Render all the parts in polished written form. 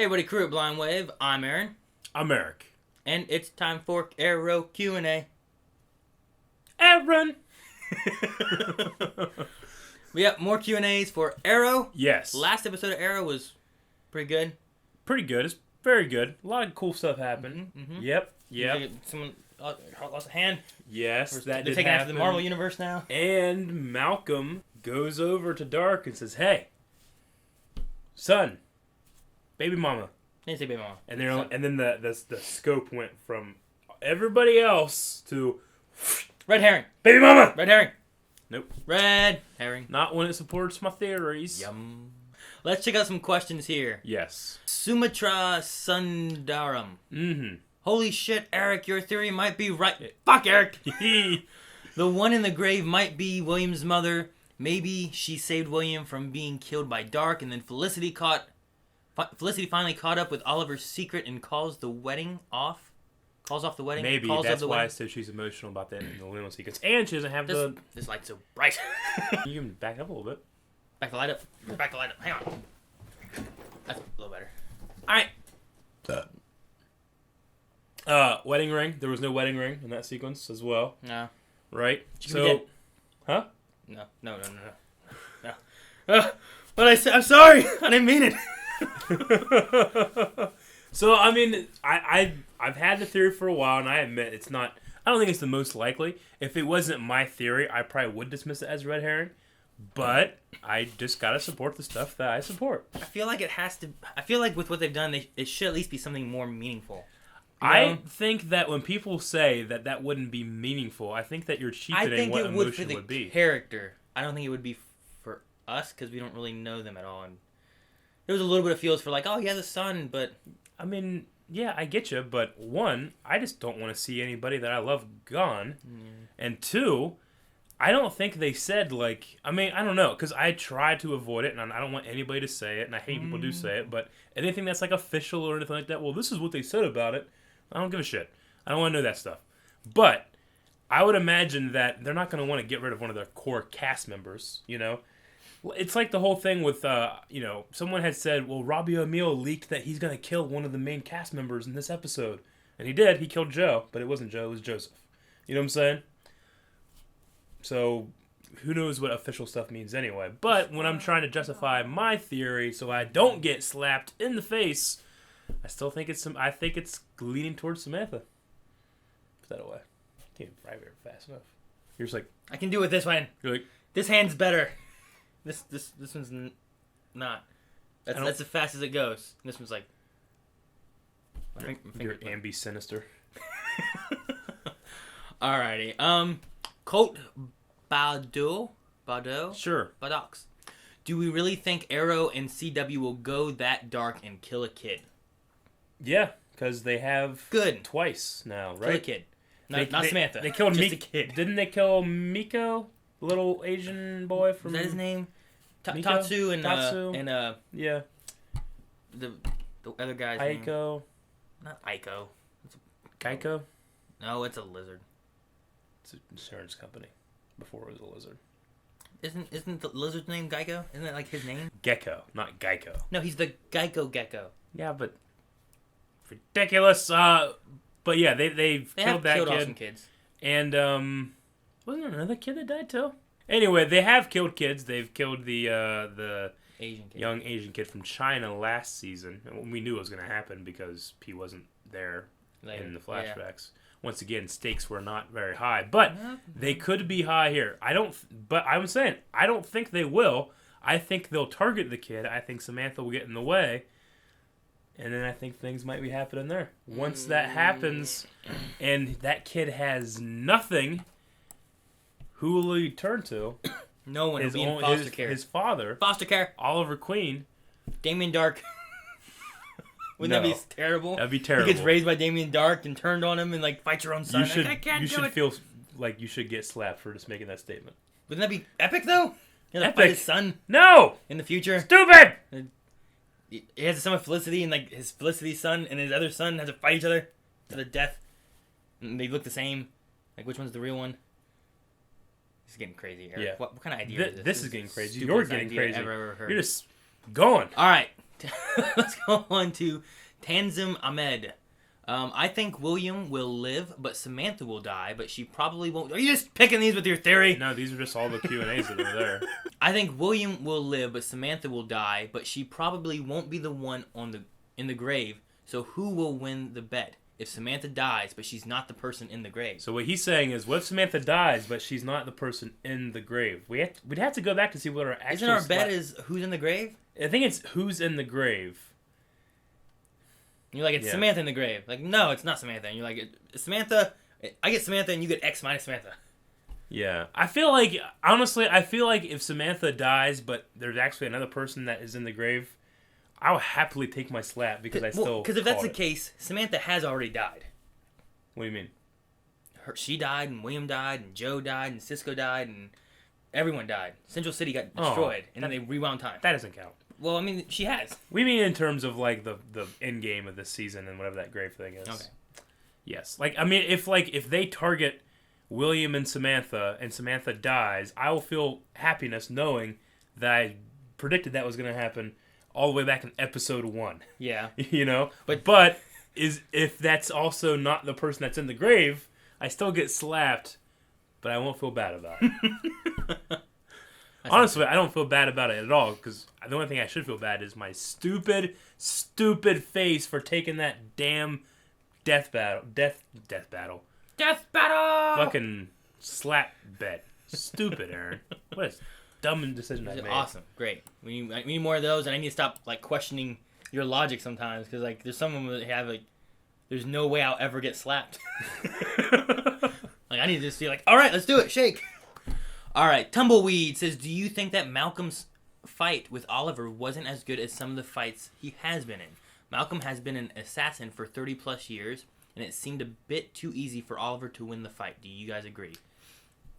Hey everybody, crew at Blind Wave. I'm Aaron. I'm Eric. And it's time for Arrow Q&A. Aaron! We have more Q&As for Arrow. Yes. Last episode of Arrow was pretty good. Pretty good. It's very good. A lot of cool stuff happened. Mm-hmm. Yep. Someone lost a hand. Yes, that They're did taking happen. after the Marvel Universe now. And Malcolm goes over to Dark and says, "Hey, son, baby mama." They didn't say baby mama. And then the scope went from everybody else to Red herring. baby mama. Red herring. Nope. Red herring. Not when it supports my theories. Yum. Let's check out some questions here. Yes. Sumatra Sundaram. Mm-hmm. Holy shit, Eric, your theory might be right. Fuck, Eric. The one in the grave might be William's mother. Maybe she saved William from being killed by Dark, and then Felicity finally caught up with Oliver's secret and calls the wedding off. Calls off the wedding. Maybe calls that's the why I wedding. said she's emotional about that in the limo sequence, and she doesn't have This light's so bright. You can back up a little bit. Back the light up. Back the light up. Hang on. That's a little better. All right. Wedding ring. There was no wedding ring in that sequence as well, No. right? She could be dead. Huh? No. But I said, I'm sorry. I didn't mean it. So I mean, I've had the theory for a while, and I admit it's not. I don't think it's the most likely. If it wasn't my theory, I probably would dismiss it as red herring. But I just gotta support the stuff that I support. I feel like it has to. I feel like with what they've done, it should at least be something more meaningful. You know? I think that when people say that wouldn't be meaningful, I think that you're cheapening what emotion would be. Character. I don't think it would be for us because we don't really know them at all. And there was a little bit of feels for like, oh, he has a son, but I mean, yeah, I get you, but one, I just don't want to see anybody that I love gone, and two, I don't think they said like, I mean, I don't know, because I try to avoid it, and I don't want anybody to say it, and I hate people do say it, but anything that's like official or anything like that, well, this is what they said about it, I don't give a shit. I don't want to know that stuff. But I would imagine that they're not going to want to get rid of one of their core cast members, you know? It's like the whole thing with, someone had said, well, Robbie O'Neill leaked that he's going to kill one of the main cast members in this episode. And he did. He killed Joe. But it wasn't Joe. It was Joseph. You know what I'm saying? So, who knows what official stuff means anyway. But when I'm trying to justify my theory so I don't get slapped in the face, I still think it's leaning towards Samantha. Put that away. Can't drive here fast enough. You're just like, I can do it with this one. You're like, This hand's better. This one's not. That's as fast as it goes. And this one's like. you're ambi-sinister. Alrighty. Colt Badeau? Sure. Badox. Do we really think Arrow and CW will go that dark and kill a kid? Yeah, because they have Good. twice now, right? Kill a kid. Not Samantha. They killed just a kid. Didn't they kill Miko, the little Asian boy from? Is that his name? Miko? Tatsu and yeah, the other guy's Aiko. name. Not Aiko. Geico. No, it's a lizard. It's an insurance company. Before it was a lizard. Isn't the lizard's name Geico? Isn't that like his name? Gecko, not Geico. No, he's the Geico Gecko. Yeah, but ridiculous. But yeah, they've killed that kid. Awesome kids. And wasn't there another kid that died too? Anyway, they have killed kids. They've killed the Asian kid. young Asian kid from China last season. And we knew it was going to happen because P wasn't there in the flashbacks. Yeah. Once again, stakes were not very high, but they could be high here. But I'm saying I don't think they will. I think they'll target the kid. I think Samantha will get in the way. And then I think things might be happening there. Once that happens, and that kid has nothing, who will he turn to? No one. He'll be in foster care. His father. Foster care. Oliver Queen. Damien Dark. Wouldn't that be terrible? That'd be terrible. He gets raised by Damien Dark and turned on him and like fights your own son. You should, I can't you do should it. feel like you should get slapped for just making that statement. Wouldn't that be epic though? Epic. Fight his son. No. In the future. Stupid. He has a son with Felicity, and like his Felicity's son and his other son have to fight each other to the death. And they look the same. Like which one's the real one? This is getting crazy, Eric. Yeah. What kind of idea is this? This is getting crazy. You're getting crazy. I've ever heard. You're just going. All right. let's go on to Tanzim Ahmed. I think William will live, but Samantha will die, but she probably won't. Are you just picking these with your theory? No, these are just all the Q&As that are there. I think William will live, but Samantha will die, but she probably won't be the one in the grave. So who will win the bet? If Samantha dies, but she's not the person in the grave. So what he's saying is, what if Samantha dies, but she's not the person in the grave? We'd have to go back to see what our actual... Isn't our bet is who's in the grave? I think it's who's in the grave. You're like, it's Samantha in the grave. Like, no, it's not Samantha. And you're like, it's Samantha. I get Samantha, and you get X minus Samantha. Yeah. I feel like, honestly, if Samantha dies, but there's actually another person that is in the grave, I'll happily take my slap because Because if that's the case, Samantha has already died. What do you mean? She died, and William died, and Joe died, and Cisco died, and everyone died. Central City got destroyed, and then they rewound time. That doesn't count. Well, I mean, she has. We mean in terms of, like, the end game of this season and whatever that grave thing is. Okay. Yes. Like, I mean, if they target William and Samantha dies, I will feel happiness knowing that I predicted that was going to happen all the way back in episode 1. Yeah. You know? But if that's also not the person that's in the grave, I still get slapped, but I won't feel bad about it. Honestly, I don't feel bad about it at all, because the only thing I should feel bad is my stupid face for taking that damn death battle. Fucking slap bet. Stupid, Aaron. What a dumb decision I made. Awesome. Great. We need more of those, and I need to stop, like, questioning your logic sometimes, because, like, there's some of them that have, like, there's no way I'll ever get slapped. Like, I need to just be like, all right, let's do it. Shake. All right, Tumbleweed says, do you think that Malcolm's fight with Oliver wasn't as good as some of the fights he has been in? Malcolm has been an assassin for 30-plus years, and it seemed a bit too easy for Oliver to win the fight. Do you guys agree?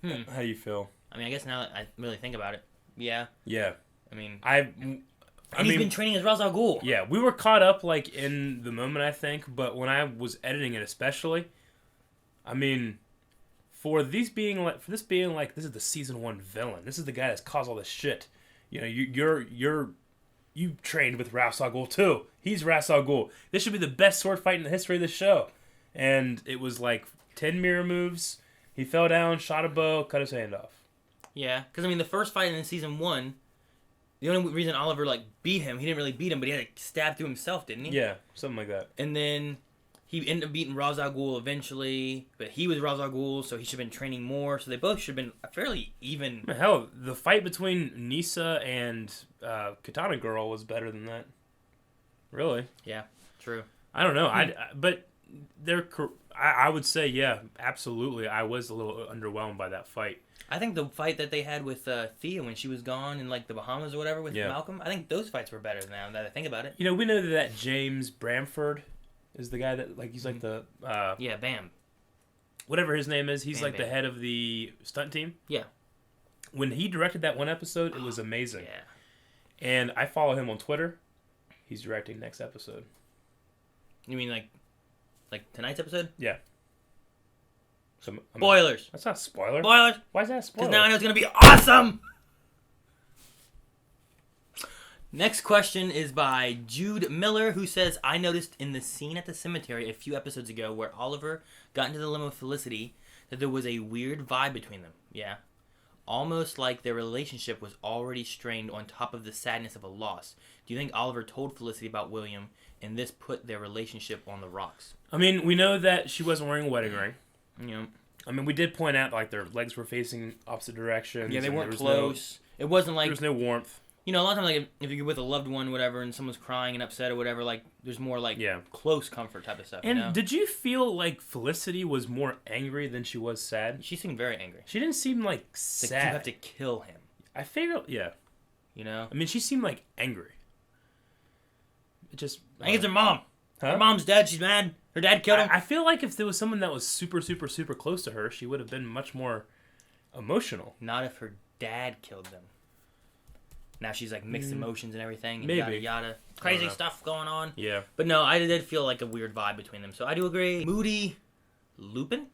How do you feel? I mean, I guess now that I really think about it, yeah. Yeah. I mean... And he's been training as Ra's al Ghul. Yeah, we were caught up, like, in the moment, I think, but when I was editing it especially, I mean... For this being like this is the season 1 villain. This is the guy that's caused all this shit. You know, you trained with Ra's al Ghul too. He's Ra's al Ghul. This should be the best sword fight in the history of the show. And it was like 10 mirror moves. He fell down, shot a bow, cut his hand off. Yeah, because I mean the first fight in season 1, the only reason Oliver like beat him, he didn't really beat him, but he had to stab through himself, didn't he? Yeah, something like that. And then he ended up beating Ra's al Ghul eventually, but he was Ra's al Ghul, so he should have been training more. So they both should have been fairly even. Hell, the fight between Nisa and Katana Girl was better than that. Really? Yeah, true. I don't know. But I would say, yeah, absolutely. I was a little underwhelmed by that fight. I think the fight that they had with Thea when she was gone in like the Bahamas or whatever with Malcolm, I think those fights were better now that I think about it. You know, we know that James Bramford is the guy that, like, he's like the... yeah, Bam. Whatever his name is, he's Bam like Bam. the head of the stunt team. Yeah. When he directed that one episode, it was amazing. Yeah. And I follow him on Twitter. He's directing next episode. You mean like tonight's episode? Yeah. So Spoilers. That's not a spoiler. Spoilers. Why is that a spoiler? Because now I know it's going to be awesome. Next question is by Jude Miller, who says, I noticed in the scene at the cemetery a few episodes ago where Oliver got into the limo with Felicity that there was a weird vibe between them. Yeah. Almost like their relationship was already strained on top of the sadness of a loss. Do you think Oliver told Felicity about William and this put their relationship on the rocks? I mean, we know that she wasn't wearing a wedding ring. Yeah. I mean, we did point out, like, their legs were facing opposite directions. Yeah, they weren't close. It wasn't like... There was no warmth. You know, a lot of times, like, if you're with a loved one, whatever, and someone's crying and upset or whatever, like, there's more, like, close comfort type of stuff, And you know? did you feel like Felicity was more angry than she was sad? She seemed very angry. She didn't seem, like, sad. Like, you have to kill him. I figured, yeah. You know? I mean, she seemed, like, angry. It just... I think it's her mom. Huh? Her mom's dead. She's mad. Her dad killed him. I feel like if there was someone that was super, super, super close to her, she would have been much more emotional. Not if her dad killed them. Now she's like mixed emotions and everything. And Maybe. Yada yada. Crazy stuff going on. Yeah. But no, I did feel like a weird vibe between them. So I do agree. Moody Lupin?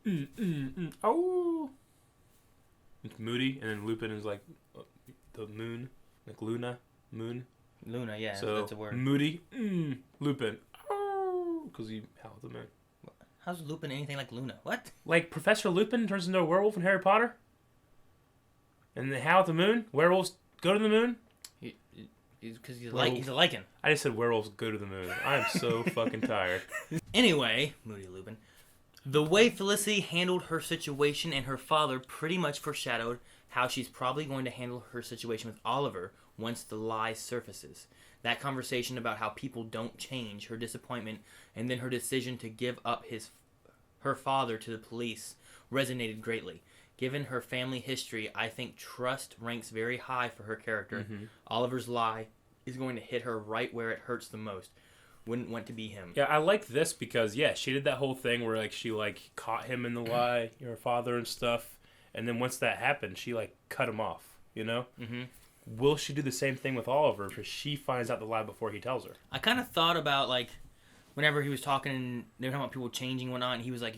Oh. It's Moody, and then Lupin is like the moon. Like Luna. Moon. Luna, yeah, So that's a word. Moody, Lupin, because he howled the moon. How's Lupin anything like Luna? What? Like Professor Lupin turns into a werewolf in Harry Potter? And they howl at the moon? Werewolves go to the moon? Because he's a lichen. I just said werewolves go to the moon. I'm so fucking tired. Anyway, Moody Lupin. The way Felicity handled her situation and her father pretty much foreshadowed how she's probably going to handle her situation with Oliver once the lie surfaces. That conversation about how people don't change, her disappointment, and then her decision to give up her father to the police resonated greatly. Given her family history, I think trust ranks very high for her character. Mm-hmm. Oliver's lie is going to hit her right where it hurts the most. Wouldn't want to be him. Yeah, I like this because, she did that whole thing where, she, caught him in the lie, her father and stuff. And then once that happened, she, cut him off, you know? Mm-hmm. Will she do the same thing with Oliver if she finds out the lie before he tells her? I kind of thought about, whenever he was talking and they were talking about people changing and whatnot, and he was like,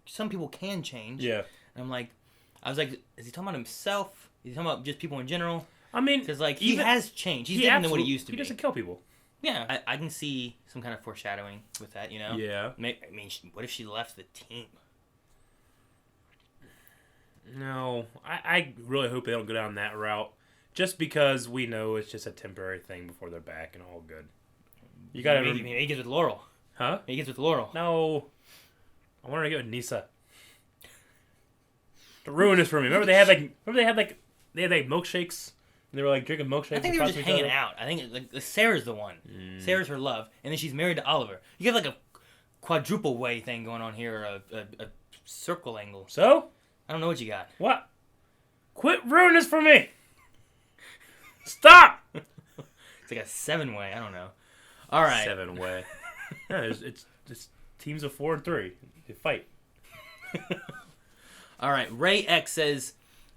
some people can change. Yeah. And I was like, is he talking about himself? Is he talking about just people in general? I mean, because he has changed. He's different than what he used to be. He doesn't kill people. Yeah, I can see some kind of foreshadowing with that, you know? Yeah. I mean, what if she left the team? No, I really hope they don't go down that route. Just because we know it's just a temporary thing before they're back and all good. You gotta. Maybe he gets with Laurel. Huh? He gets with Laurel. No. I want her to get with Nisa. To ruin this for me. Remember they had milkshakes. And they were drinking milkshakes. I think they were just hanging out. I think Sarah's the one. Sarah's her love, and then she's married to Oliver. You have a quadruple way thing going on here, a circle angle. So? I don't know what you got. What? Quit ruining this for me. Stop. It's like a 7-way. I don't know. All right. 7-way. Yeah, it's teams of 4 and 3. They fight. All right. Ray X says,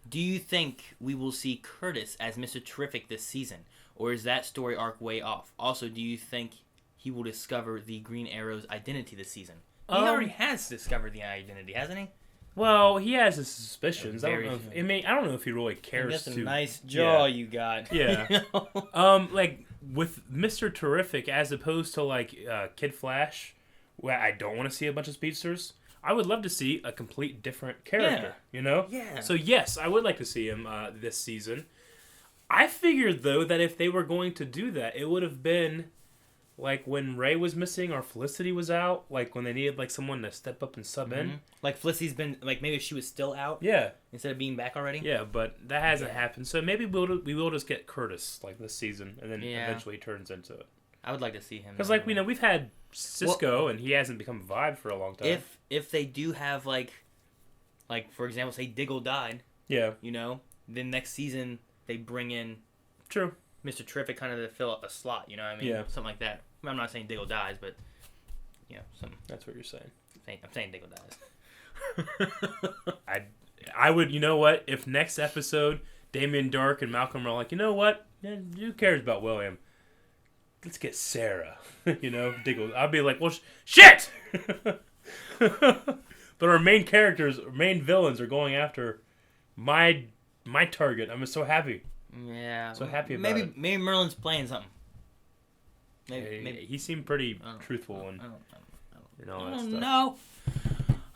do you think we will see Curtis as Mr. Terrific this season? Or is that story arc way off? Also, do you think he will discover the Green Arrow's identity this season? He already has discovered the identity, hasn't he? Well, he has his suspicions. I don't know if he really cares. That's a nice jaw you got. Yeah. With Mr. Terrific, as opposed to Kid Flash, where I don't want to see a bunch of speedsters. I would love to see a complete different character. Yeah. You know? Yeah. So yes, I would like to see him this season. I figured though that if they were going to do that, it would have been when Ray was missing or Felicity was out, when they needed someone to step up and sub in. Felicity's been maybe if she was still out. Yeah. Instead of being back already. Yeah, but that hasn't happened. So maybe we will just get Curtis this season, and then eventually turns into it. I would like to see him. Because we've had Cisco, and he hasn't become Vibe for a long time. If they do have for example, say Diggle died. Yeah. Then next season they bring in. True. Mr. Terrific kind of to fill up a slot, you know what I mean? Yeah. Something like that. I'm not saying Diggle dies, but, something. That's what you're saying. I'm saying Diggle dies. I would, you know what? If next episode, Damien Dark and Malcolm are like, you know what? Man, who cares about William? Let's get Sarah. Diggle. I'll be like, well, shit! But our main characters, main villains are going after my target. I'm so happy. Yeah. So happy about it. Maybe Merlin's playing something. Maybe. He seemed pretty truthful and all that stuff. No.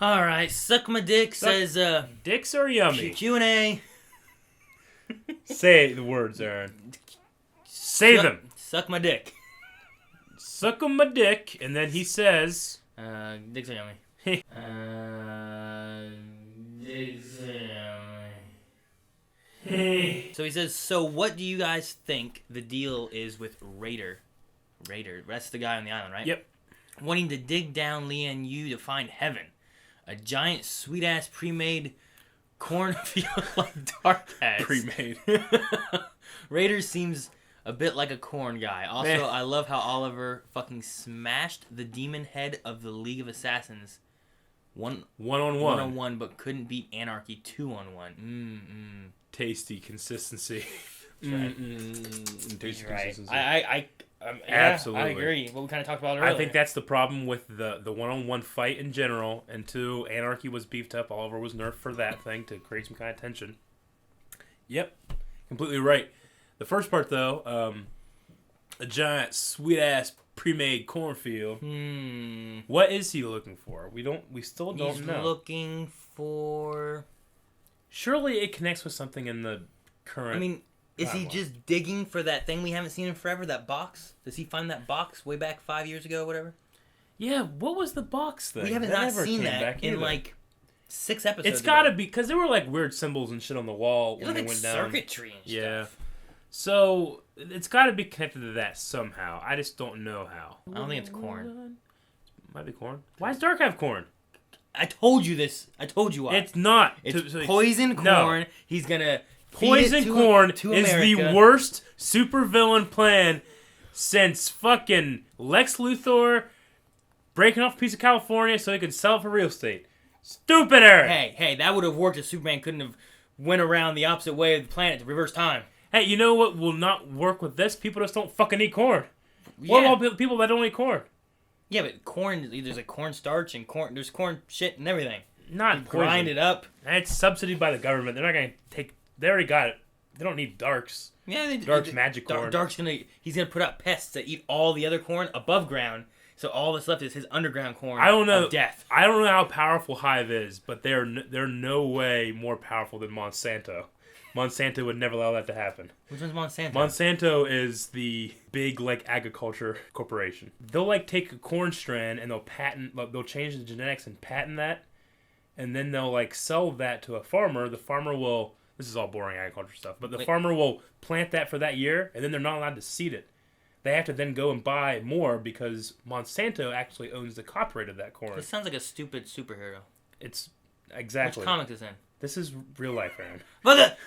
All right. Suck my dick says. Dicks are yummy. Q&A. Say the words, Aaron. Say them. Suck my dick. Suck my dick, and then he says. Dicks are yummy. Dicks are yummy. So he says, so what do you guys think the deal is with Raider? That's the guy on the island, right? Yep. Wanting to dig down Lian Yu to find heaven. A giant, sweet-ass, pre-made cornfield like Dark has. Pre-made. Raider seems a bit like a corn guy. Also, I love how Oliver fucking smashed the demon head of the League of Assassins one-on-one, but couldn't beat Anarchy 2-on-1. Tasty consistency. Tasty consistency. Absolutely. I agree. What we kind of talked about earlier. I think that's the problem with the one-on-one fight in general. And 2, Anarchy was beefed up. Oliver was nerfed for that thing to create some kind of tension. Yep. Completely right. The first part, though, a giant sweet ass pre-made cornfield. What is he looking for? We still don't know. He's looking for... Surely it connects with something in the current... I mean, is he just digging for that thing we haven't seen in forever, that box? Does he find that box way back 5 years ago or whatever? Yeah, what was the box thing? We haven't not seen that in like 6 episodes. It's gotta be, because there were like weird symbols and shit on the wall when they went down. Circuitry and stuff. So, it's gotta be connected to that somehow. I just don't know how. I don't think it's corn. Might be corn. Why does Dark have corn? I told you this. I told you why. It's not. It's poison corn. No. He's gonna Poison corn is the worst supervillain plan since fucking Lex Luthor breaking off a piece of California so he could sell it for real estate. Stupid, Eric! Hey, that would have worked if Superman couldn't have went around the opposite way of the planet to reverse time. Hey, you know what will not work with this? People just don't fucking eat corn. Yeah. What about people that don't eat corn? Yeah, but corn, there's like cornstarch and corn, there's corn shit and everything. Not poison. Grind it up. And it's subsidied by the government. They're not going to take... They already got it. They don't need Dark's. Yeah, Dark's magic corn. Dark's he's gonna put out pests that eat all the other corn above ground. So all that's left is his underground corn. I don't know. Of death. I don't know how powerful Hive is, but they're no way more powerful than Monsanto. Monsanto would never allow that to happen. Which one's Monsanto? Monsanto is the big like agriculture corporation. They'll like take a corn strand and they'll change the genetics and patent that, and then they'll like sell that to a farmer. The farmer will. This is all boring agriculture stuff, but the farmer will plant that for that year, and then they're not allowed to seed it. They have to then go and buy more because Monsanto actually owns the copyright of that corn. This sounds like a stupid superhero. It's exactly. Which comic is in? This is real life, Aaron.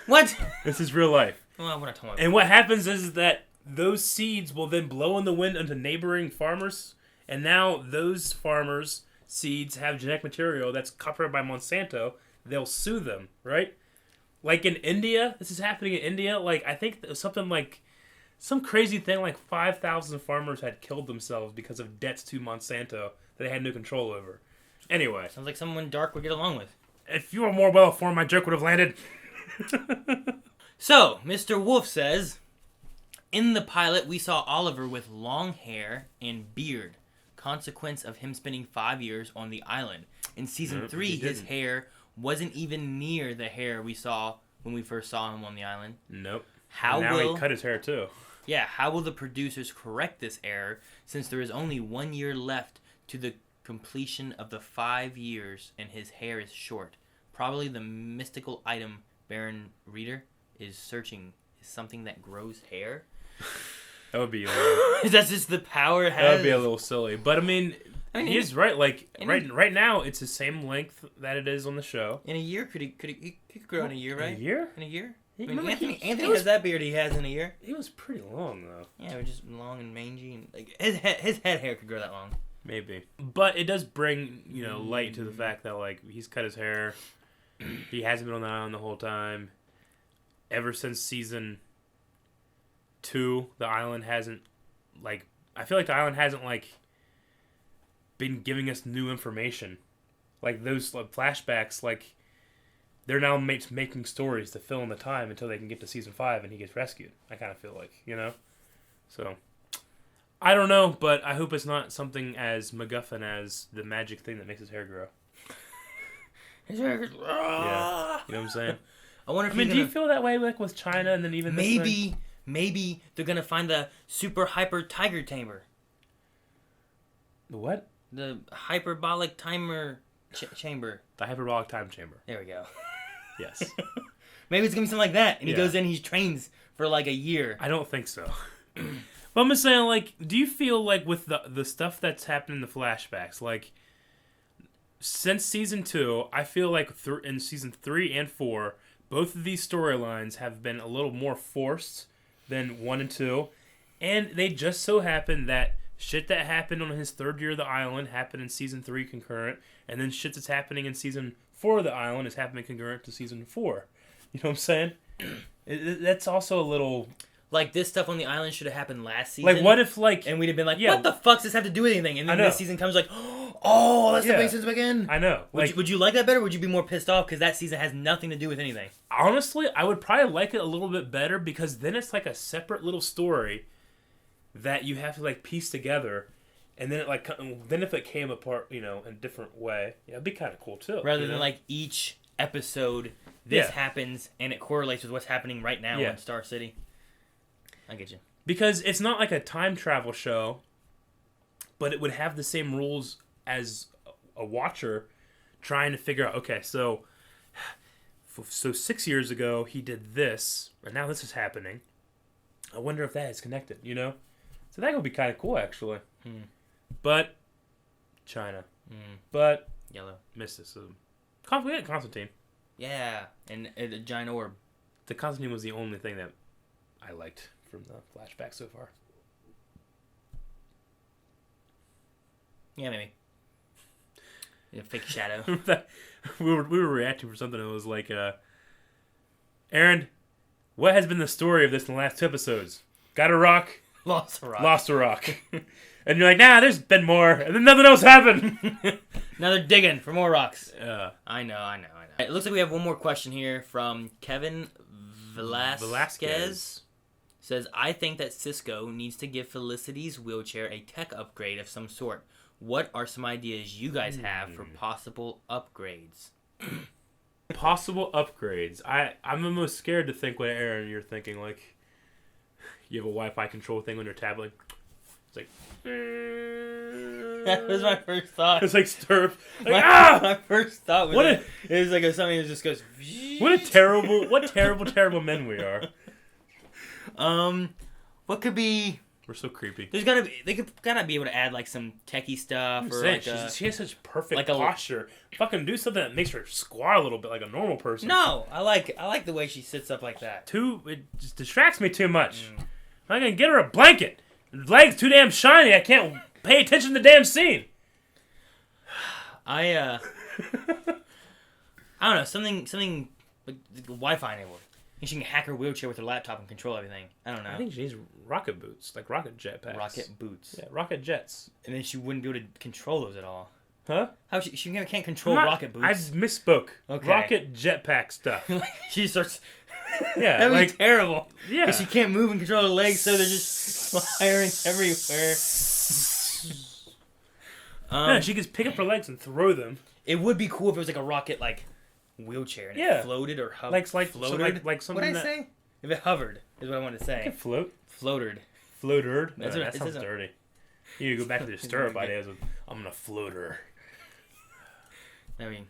What? This is real life. Well, we're not talking about. And what happens is that those seeds will then blow in the wind onto neighboring farmers, and now those farmers' seeds have genetic material that's copyrighted by Monsanto. They'll sue them, right? Like in India, this is happening in India. Like I think it was something like some crazy thing like 5,000 farmers had killed themselves because of debts to Monsanto that they had no control over. Anyway. Sounds like someone Dark would get along with. If you were more well-informed, my joke would have landed. So, Mr. Wolf says, in the pilot, we saw Oliver with long hair and beard. Consequence of him spending 5 years on the island. In season 3, his hair wasn't even near the hair we saw when we first saw him on the island. Nope. Now he cut his hair too. Yeah, how will the producers correct this error since there is only 1 year left to the completion of the 5 years and his hair is short? Probably the mystical item Baron Reader is searching is something that grows hair. That would be a little... That's just the power it has. That would be a little silly. But I mean he is right. Like right now, it's the same length that it is on the show. In a year, he could grow in a year, right? In a year? In a year? Anthony has that beard he has in a year. He was pretty long though. Yeah, it was just long and mangy, and like his head hair could grow that long. Maybe, but it does bring light to the fact that like he's cut his hair. He hasn't been on the island the whole time. Ever since season 2, the island hasn't I feel like the island hasn't been giving us new information. Like those flashbacks, they're now making stories to fill in the time until they can get to season 5 and he gets rescued. I kind of feel like, So, I don't know, but I hope it's not something as MacGuffin as the magic thing that makes his hair grow. His hair grows. Yeah, you know what I'm saying? I wonder if do you feel that way with China and then even maybe they're gonna find the super hyper tiger tamer. The what? The hyperbolic timer chamber. The hyperbolic time chamber. There we go. Yes. Maybe it's gonna be something like that, and he goes in, he trains for a year. I don't think so. But I'm just saying, do you feel with the stuff that's happened in the flashbacks, since season 2, I feel like in season 3 and 4, both of these storylines have been a little more forced than 1 and 2, and they just so happen that shit that happened on his 3rd year of the island happened in season 3 concurrent, and then shit that's happening in season 4 of the island is happening concurrent to season 4. You know what I'm saying? That's also a little... this stuff on the island should have happened last season. What if, and we'd have been what the fuck does this have to do with anything? And then this season comes oh, that's the makes sense again. I know. Would you like that better, or would you be more pissed off because that season has nothing to do with anything? Honestly, I would probably like it a little bit better because then it's a separate little story. that you have to like piece together, and then then if it came apart, in a different way, it'd be kind of cool too. Rather than like each episode, this happens and it correlates with what's happening right now in Star City. I get you. Because it's not like a time travel show, but it would have the same rules as a watcher trying to figure out, okay, so 6 years ago he did this, and now this is happening. I wonder if that is connected, So that would be kind of cool, actually. But China. But yellow mysticism. Constantine. Yeah, and a giant orb. The Constantine was the only thing that I liked from the flashback so far. Yeah, maybe. A fake shadow. we were reacting for something that was like, Aaron, what has been the story of this in the last 2 episodes? Got a rock? Lost a rock. Lost a rock. And you're like, nah, there's been more. And then nothing else happened. Now they're digging for more rocks. I know. It looks like we have one more question here from Kevin Velasquez. Says, I think that Cisco needs to give Felicity's wheelchair a tech upgrade of some sort. What are some ideas you guys have for possible upgrades? Possible upgrades. I'm almost scared to think what, Aaron, you're thinking. Like, you have a Wi-Fi control thing on your tablet. It's like... That was my first thought. It's like stir. Like, my first thought was it was like something that just goes... What terrible men we are. What could be... We're so creepy. They gotta be able to add like some techie stuff or like she has such perfect posture. Fucking do something that makes her squat a little bit like a normal person. No, I like the way she sits up like that. It just distracts me too much. I'm gonna get her a blanket. Her legs too damn shiny. I can't pay attention to the damn scene. I don't know, something like Wi-Fi enabled. She can hack her wheelchair with her laptop and control everything. I don't know. I think she needs rocket boots, like rocket jetpacks. Rocket boots. Yeah, rocket jets. And then she wouldn't be able to control those at all. Huh? How she can't control rocket boots. I misspoke. Okay. Rocket jetpack stuff. She starts... Yeah, that'd be terrible. Yeah. Because she can't move and control her legs, so they're just firing everywhere. Yeah, she could pick up her legs and throw them. It would be cool if it was like a rocket, like... wheelchair and it floated or hovered. Floated. Like something. What did I say? If it hovered is what I wanted to say. It can float. Floatered. That sounds dirty. You need to go back to the stirrup ideas. I'm gonna float her. I mean,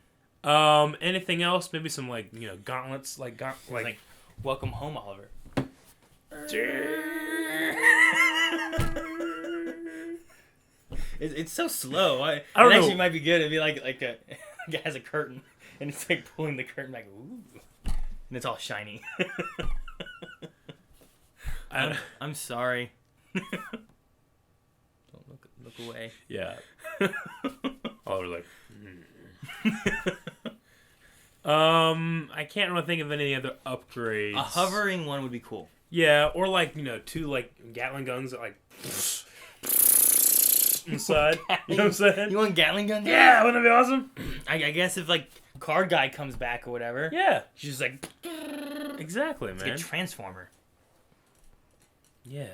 anything else? Maybe some gauntlets, like welcome home, Oliver. It's so slow. I don't know. Actually, might be good. It'd be like a guy has a curtain. And it's like pulling the curtain back, ooh, and it's all shiny. I'm sorry. Don't look away. Yeah. Oliver's like. I can't really think of any other upgrades. A hovering one would be cool. Yeah, or 2 Gatling guns that inside. You know what I'm saying? You want Gatling guns? Yeah, wouldn't that be awesome? I guess if card guy comes back or whatever. Yeah. She's just like... Exactly, man. It's like a transformer. Yeah.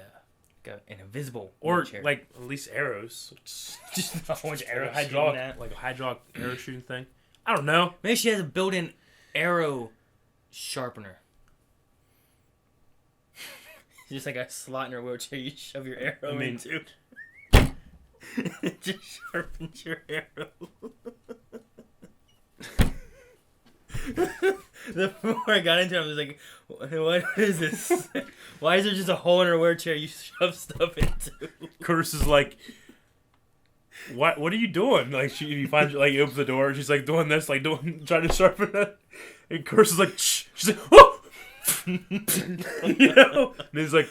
Like an invisible or wheelchair. at least arrows. Just a whole bunch of arrows. Like a hydraulic arrow shooting thing. I don't know. Maybe she has a built-in arrow sharpener. Just like a slot in her wheelchair you shove your arrow into. It just sharpens your arrow. The more I got into it, I was like, what is this? Why is there just a hole in her wheelchair you shove stuff into? Curtis is like, what are you doing? He finds he opens the door and she's doing this, trying to sharpen it. And Curtis is like, shh. She's like, oh! And he's like,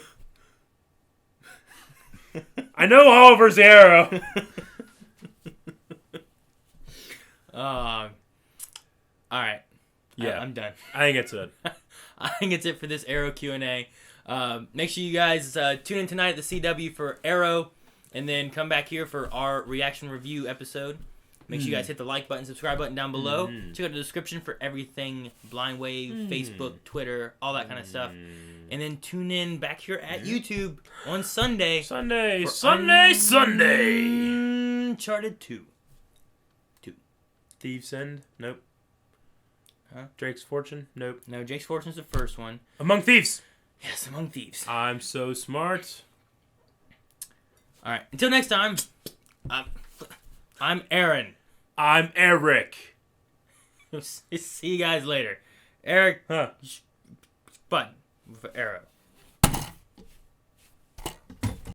I know Oliver's arrow. All right. Yeah, I'm done. I think it's it. I think it's it for this Arrow Q&A. Make sure you guys tune in tonight at the CW for Arrow, and then come back here for our reaction review episode. Make sure you guys hit the like button, subscribe button down below. Check out the description for everything Blind Wave, Facebook, Twitter, all that kind of stuff. And then tune in back here at YouTube on Sunday. Sunday. Uncharted 2. Thieves End? Nope. Huh? Drake's Fortune? Nope. No, Jake's Fortune's the first one. Among Thieves! Yes, Among Thieves. I'm so smart. Alright, until next time, I'm Aaron. I'm Eric. See you guys later. Eric, Huh. button with an arrow.